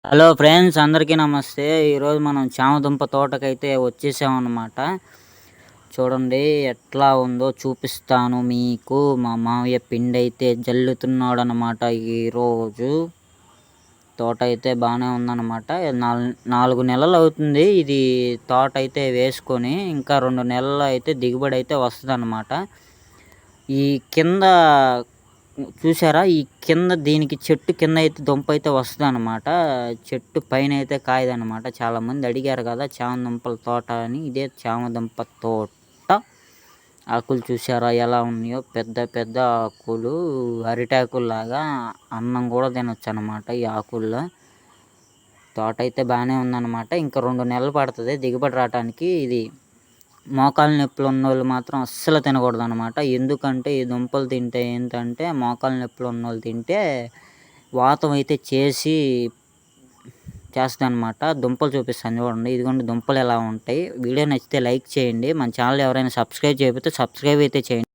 Hello friends, అందరికీ నమస్తే. ఈరోజు మనం చామదుంప తోటకైతే వచ్చేసామన్నమాట. చూడండి ఎట్లా ఉందో చూపిస్తాను మీకు. మా మావయ్య పిండైతే జల్లుతున్నాడనమాట ఈరోజు. తోట అయితే బాగానే ఉందన్నమాట. 4 నెలలు అవుతుంది ఇది తోట అయితే వేసుకొని. ఇంకా 2 నెలల్లో అయితే దిగుబడి అయితే వస్తుందన్నమాట. ఈ కింద చూసారా? ఈ కింద దీనికి చెట్టు కింద అయితే దుంప అయితే వస్తదనమాట. చెట్టు పైనైతే కాయదనమాట. చాలామంది అడిగారు కదా! చామ దుంపల తోట అని. ఇదే చామ దుంప తోట. ఆకులు చూసారా ఎలా ఉన్నాయో? పెద్ద పెద్ద ఆకులు, అరిటాకుల్లాగా అన్నం కూడా తినొచ్చనమాట ఈ ఆకుల్లో. తోట అయితే బాగానే ఉందనమాట. ఇంకా 2 నెలలు పడతది దిగుబడి రావటానికి. ఇది మోకాలు నొప్పులు ఉన్నోళ్ళు మాత్రం అస్సలు తినకూడదనమాట. ఎందుకంటే ఈ దుంపలు తింటే ఏంటంటే, మోకాలు నొప్పులు ఉన్నోళ్ళు తింటే వాతం అయితే చేస్తదనమాట. దుంపలు చూపిస్తాను చూడండి. ఇదిగోండి దుంపలు ఎలా ఉంటాయి. వీడియో నచ్చితే లైక్ చేయండి. మన ఛానల్ ఎవరైనా సబ్స్క్రైబ్ చేయకపోతే సబ్స్క్రైబ్ అయితే చేయండి.